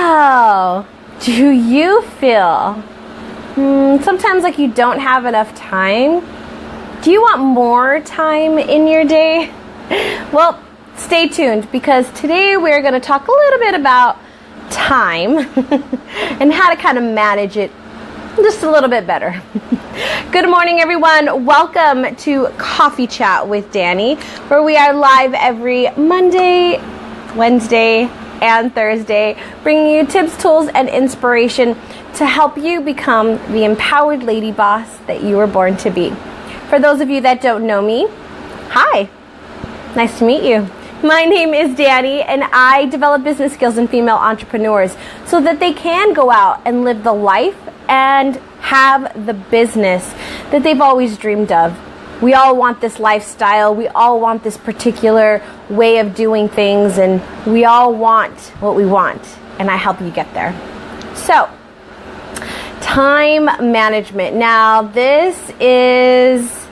So, do you feel sometimes like you don't have enough time? Do you want more time in your day? Well, stay tuned, because today we're going to talk a little bit about time and how to kind of manage it just a little bit better. Good morning, everyone. Welcome to Coffee Chat with Danny, where we are live every Monday, Wednesday, and Thursday, bringing you tips, tools, and inspiration to help you become the empowered lady boss that you were born to be. For those of you that don't know me, hi, nice to meet you. My name is Danny, and I develop business skills in female entrepreneurs so that they can go out and live the life and have the business that they've always dreamed of. We all want this lifestyle. We all want this particular way of doing things, and we all want what we want, and I help you get there. So, time management. Now, this is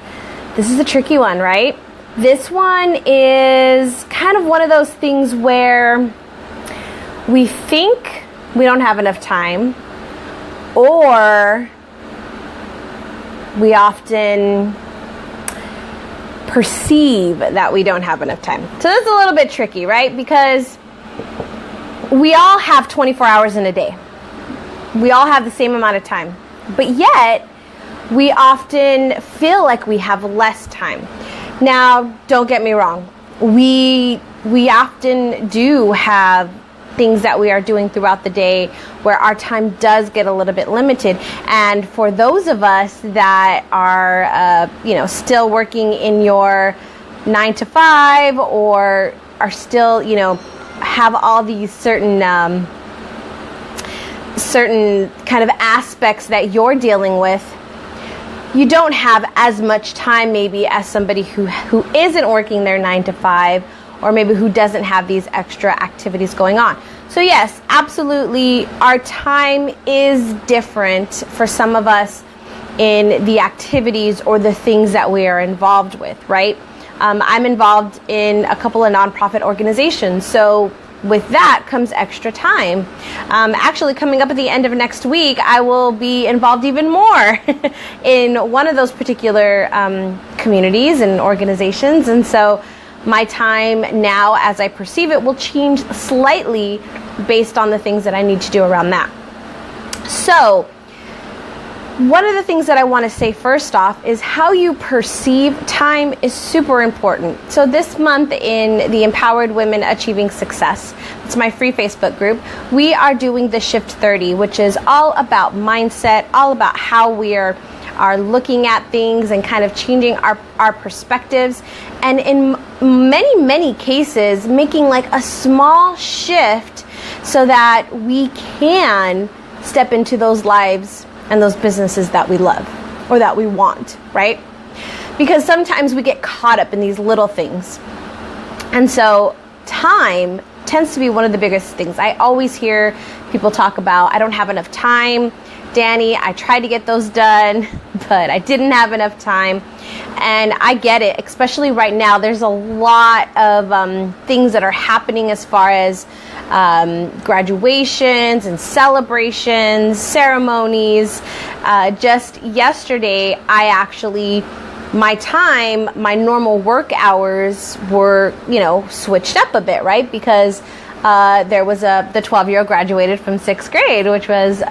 a tricky one, right? This one is kind of one of those things where we think we don't have enough time, or we often perceive that we don't have enough time. So that's a little bit tricky, right? Because we all have 24 hours in a day. We all have the same amount of time. But yet, we often feel like we have less time. Now, don't get me wrong. We often do have things that we are doing throughout the day where our time does get a little bit limited. And for those of us that are, still working in your 9 to 5, or are still, have all these certain kind of aspects that you're dealing with, you don't have as much time maybe as somebody who isn't working their 9 to 5, or maybe who doesn't have these extra activities going on. So yes, absolutely, our time is different for some of us in the activities or the things that we are involved with, right? I'm involved in a couple of nonprofit organizations, so with that comes extra time. Actually, coming up at the end of next week, I will be involved even more in one of those particular communities and organizations. And so my time now, as I perceive it, will change slightly based on the things that I need to do around that. So one of the things that I want to say first off is how you perceive time is super important. So this month in the Empowered Women Achieving Success, it's my free Facebook group, we are doing the Shift 30, which is all about mindset, all about how we are looking at things and kind of changing our perspectives. And in many, many cases, making like a small shift so that we can step into those lives and those businesses that we love or that we want, right? Because sometimes we get caught up in these little things. And so time tends to be one of the biggest things. I always hear people talk about, I don't have enough time. Danny, I tried to get those done, but I didn't have enough time. And I get it, especially right now. There's a lot of things that are happening as far as graduations and celebrations, ceremonies. Just yesterday, my normal work hours were, switched up a bit, right? Because there was the 12-year-old graduated from 6th grade, which was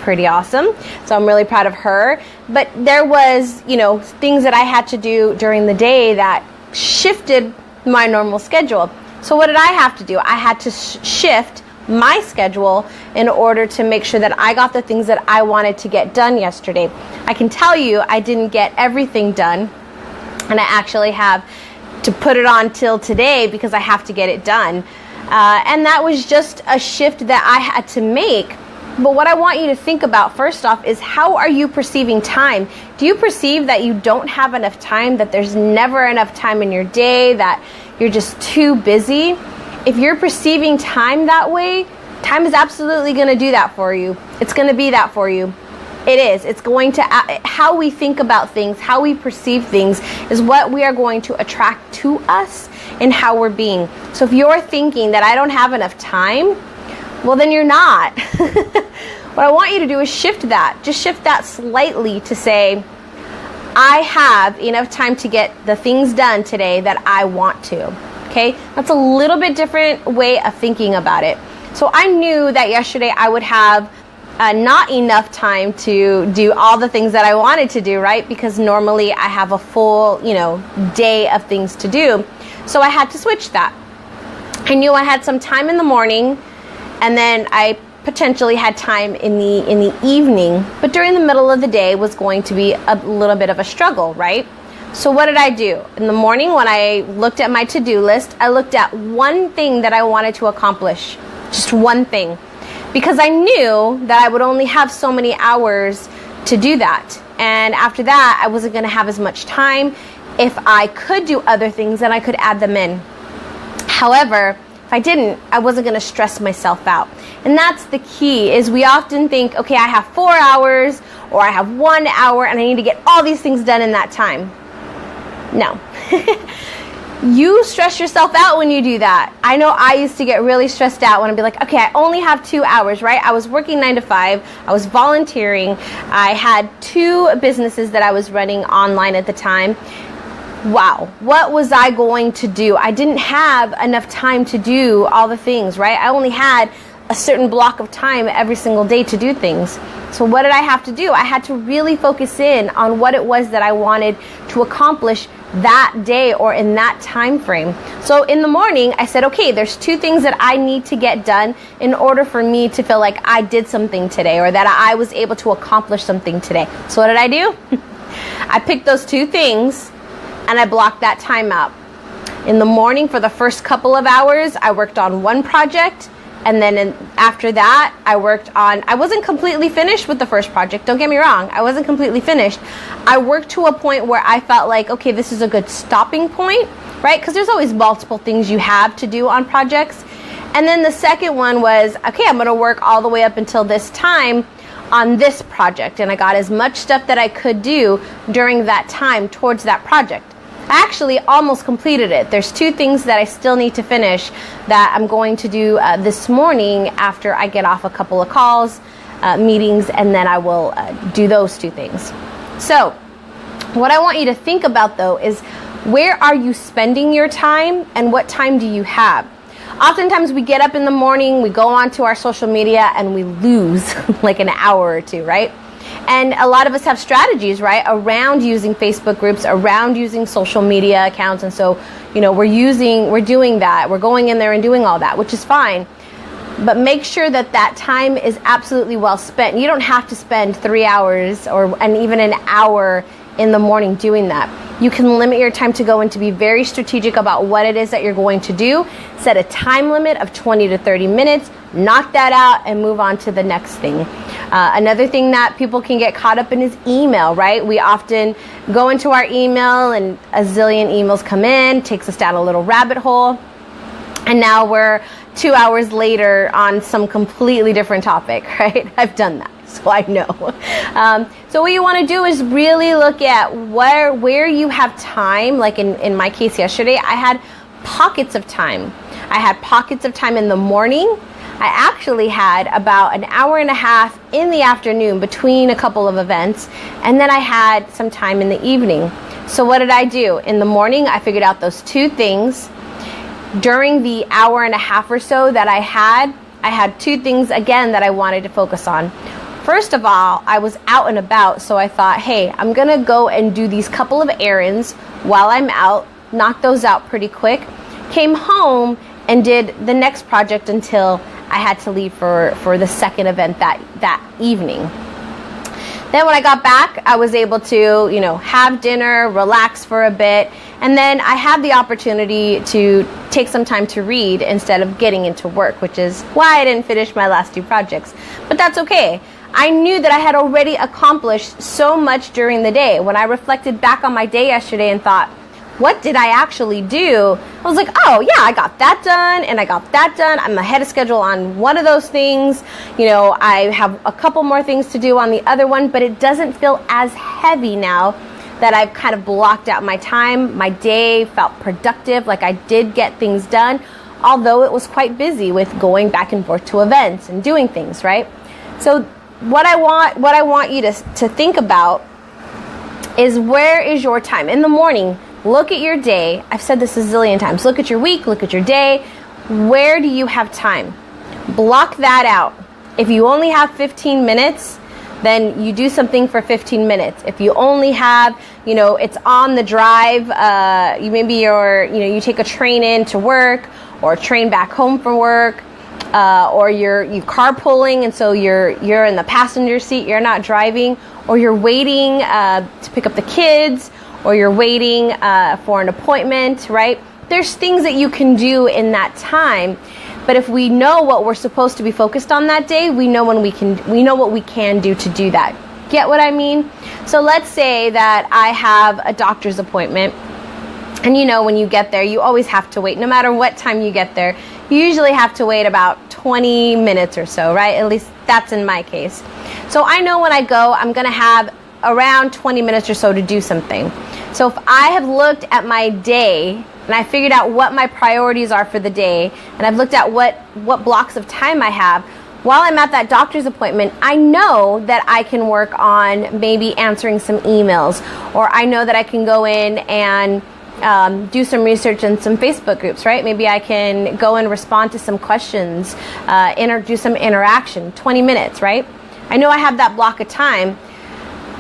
pretty awesome. So I'm really proud of her. But there was, things that I had to do during the day that shifted my normal schedule. So what did I have to do? I had to shift my schedule in order to make sure that I got the things that I wanted to get done yesterday. I can tell you I didn't get everything done, and I actually have to put it on till today because I have to get it done. And that was just a shift that I had to make. But what I want you to think about first off is, how are you perceiving time? Do you perceive that you don't have enough time, that there's never enough time in your day, that you're just too busy? If you're perceiving time that way, time is absolutely going to do that for you. It's going to be that for you. It is. It's going to, how we think about things, how we perceive things is what we are going to attract to us and how we're being. So if you're thinking that I don't have enough time, Well, then you're not. What I want you to do is shift that. Just shift that slightly to say, I have enough time to get the things done today that I want to. Okay? That's a little bit different way of thinking about it. So I knew that yesterday I would have not enough time to do all the things that I wanted to do, right? Because normally I have a full, day of things to do. So I had to switch that. I knew I had some time in the morning, and then I potentially had time in the evening, but during the middle of the day was going to be a little bit of a struggle, right? So what did I do? In the morning when I looked at my to-do list, I looked at one thing that I wanted to accomplish, just one thing, because I knew that I would only have so many hours to do that. And after that, I wasn't going to have as much time. If I could do other things, then I could add them in. However, if I didn't, I wasn't going to stress myself out. And that's the key, is we often think, okay, I have 4 hours or I have 1 hour and I need to get all these things done in that time. No. You stress yourself out when you do that. I know I used to get really stressed out when I'd be like, okay, I only have 2 hours, right? I was working 9 to 5. I was volunteering. I had 2 businesses that I was running online at the time. Wow, what was I going to do? I didn't have enough time to do all the things, right? I only had a certain block of time every single day to do things. So what did I have to do? I had to really focus in on what it was that I wanted to accomplish that day or in that time frame. So in the morning, I said, okay, there's 2 things that I need to get done in order for me to feel like I did something today or that I was able to accomplish something today. So what did I do? I picked those 2 things and I blocked that time out. In the morning, for the first couple of hours, I worked on one project, and then after that, I wasn't completely finished with the first project, don't get me wrong, I wasn't completely finished. I worked to a point where I felt like, okay, this is a good stopping point, right? Because there's always multiple things you have to do on projects. And then the second one was, okay, I'm gonna work all the way up until this time on this project, and I got as much stuff that I could do during that time towards that project. I actually almost completed it. There's 2 things that I still need to finish that I'm going to do this morning after I get off a couple of calls, meetings, and then I will do those 2 things. So what I want you to think about though is, where are you spending your time and what time do you have? Oftentimes we get up in the morning, we go onto our social media and we lose like an hour or 2, right? And a lot of us have strategies, right, around using Facebook groups, around using social media accounts. And so, we're doing that. We're going in there and doing all that, which is fine. But make sure that time is absolutely well spent. You don't have to spend 3 hours and even an hour in the morning doing that. You can limit your time to go and to be very strategic about what it is that you're going to do. Set a time limit of 20 to 30 minutes, knock that out, and move on to the next thing. Another thing that people can get caught up in is email, right? We often go into our email and a zillion emails come in, takes us down a little rabbit hole, and now we're 2 hours later on some completely different topic, right? I've done that, so I know. So what you want to do is really look at where you have time. Like in my case yesterday, I had pockets of time. I had pockets of time in the morning. I actually had about an hour and a half in the afternoon between a couple of events, and then I had some time in the evening. So what did I do? In the morning, I figured out those 2 things. During the hour and a half or so that I had 2 things again that I wanted to focus on. First of all, I was out and about, so I thought, hey, I'm gonna go and do these couple of errands while I'm out, knock those out pretty quick, came home and did the next project until I had to leave for the second event that evening. Then when I got back, I was able to, have dinner, relax for a bit, and then I had the opportunity to take some time to read instead of getting into work, which is why I didn't finish my last 2 projects. But that's okay. I knew that I had already accomplished so much during the day. When I reflected back on my day yesterday and thought, what did I actually do? I was like, oh yeah, I got that done and I got that done. I'm ahead of schedule on one of those things. I have a couple more things to do on the other one, but it doesn't feel as heavy now that I've kind of blocked out my time. My day felt productive, like I did get things done. although it was quite busy with going back and forth to events and doing things, right? So what I want you to think about is, where is your time? In the morning, look at your day. I've said this a zillion times. Look at your week, look at your day. Where do you have time? Block that out. If you only have 15 minutes, then you do something for 15 minutes. If you only have, it's on the drive, you take a train in to work, or a train back home from work, or you're carpooling, and so you're in the passenger seat, you're not driving, or you're waiting to pick up the kids, or you're waiting for an appointment, right? There's things that you can do in that time. But if we know what we're supposed to be focused on that day, we know what we can do to do that. Get what I mean? So let's say that I have a doctor's appointment, and when you get there, you always have to wait. No matter what time you get there, you usually have to wait about 20 minutes or so, right? At least that's in my case. So I know when I go, I'm going to have around 20 minutes or so to do something. So if I have looked at my day, and I figured out what my priorities are for the day, and I've looked at what blocks of time I have, while I'm at that doctor's appointment, I know that I can work on maybe answering some emails, or I know that I can go in and do some research in some Facebook groups, right? Maybe I can go and respond to some questions, do some interaction, 20 minutes, right? I know I have that block of time.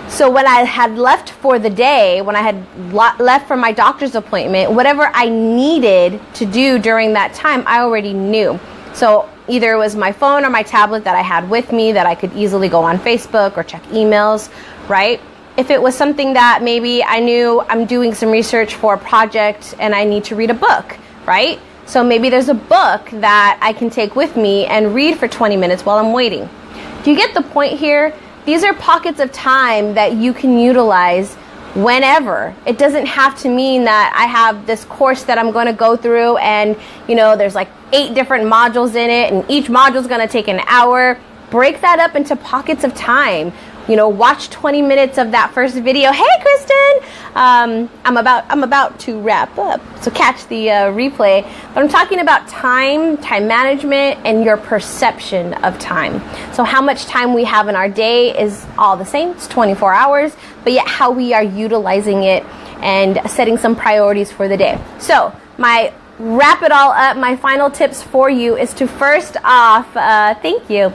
So when I had left for the day, when I had left for my doctor's appointment, whatever I needed to do during that time, I already knew. So either it was my phone or my tablet that I had with me that I could easily go on Facebook or check emails, right? If it was something that maybe I knew I'm doing some research for a project and I need to read a book, right? So maybe there's a book that I can take with me and read for 20 minutes while I'm waiting. Do you get the point here? These are pockets of time that you can utilize whenever. It doesn't have to mean that I have this course that I'm going to go through and, there's like 8 different modules in it, and each module is going to take an hour. Break that up into pockets of time. Watch 20 minutes of that first video. Hey, Kristen! I'm about to wrap up, so catch the replay. But I'm talking about time management, and your perception of time. So how much time we have in our day is all the same. It's 24 hours, but yet how we are utilizing it and setting some priorities for the day. So wrap it all up, my final tips for you is to first off, thank you.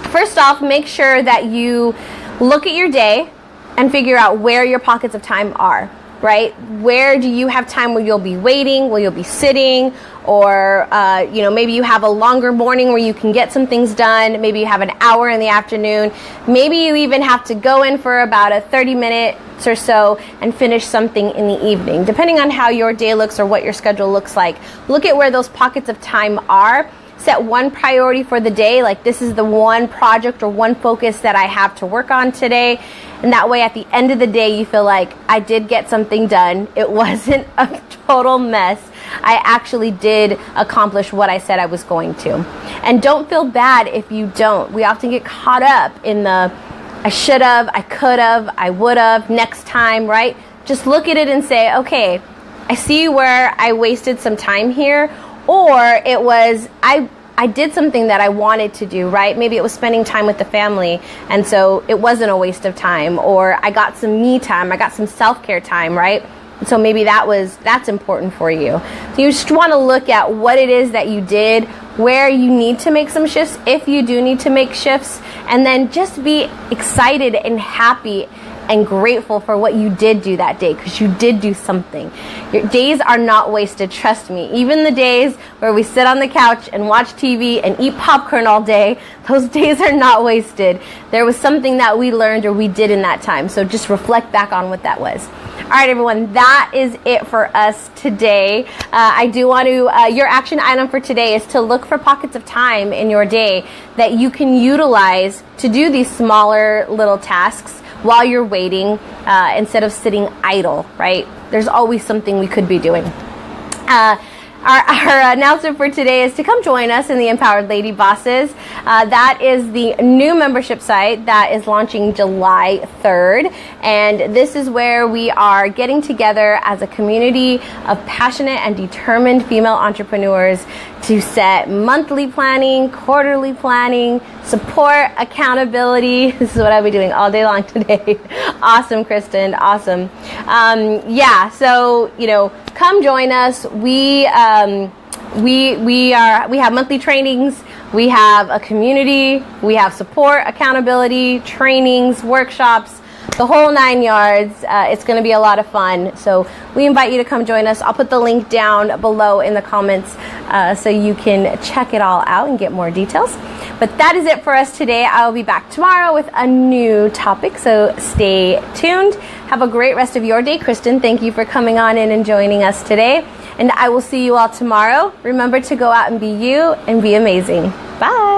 First off, make sure that you look at your day and figure out where your pockets of time are, right? Where do you have time where you'll be waiting, where you'll be sitting, or, maybe you have a longer morning where you can get some things done. Maybe you have an hour in the afternoon. Maybe you even have to go in for about a 30 minutes or so and finish something in the evening. Depending on how your day looks or what your schedule looks like, look at where those pockets of time are. Set one priority for the day, like this is the one project or one focus that I have to work on today. And that way at the end of the day, you feel like I did get something done. It wasn't a total mess. I actually did accomplish what I said I was going to. And don't feel bad if you don't. We often get caught up in the I should have, I could have, I would have, next time, right? Just look at it and say, okay, I see where I wasted some time here. Or it was, I did something that I wanted to do, right? Maybe it was spending time with the family, and so it wasn't a waste of time. Or I got some me time, I got some self-care time, right? And so maybe that's important for you. So you just want to look at what it is that you did, where you need to make some shifts, if you do need to make shifts, and then just be excited and happy and grateful for what you did do that day, because you did do something. Your days are not wasted, trust me. Even the days where we sit on the couch and watch TV and eat popcorn all day, those days are not wasted. There was something that we learned or we did in that time. So just reflect back on what that was. All right, everyone, that is it for us today. I do want to, your action item for today is to look for pockets of time in your day that you can utilize to do these smaller little tasks while you're waiting, instead of sitting idle, right? There's always something we could be doing. Our announcement for today is to come join us in the Empowered Lady Bosses. That is the new membership site that is launching July 3rd. And this is where we are getting together as a community of passionate and determined female entrepreneurs to set monthly planning, quarterly planning, support, accountability. This is what I'll be doing all day long today. Awesome, Kristen. Awesome. So, come join us. We have monthly trainings. We have a community. We have support, accountability, trainings, workshops, the whole 9 yards. It's going to be a lot of fun. So we invite you to come join us. I'll put the link down below in the comments so you can check it all out and get more details. But that is it for us today. I will be back tomorrow with a new topic, so stay tuned. Have a great rest of your day. Kristen, thank you for coming on in and joining us today. And I will see you all tomorrow. Remember to go out and be you and be amazing. Bye.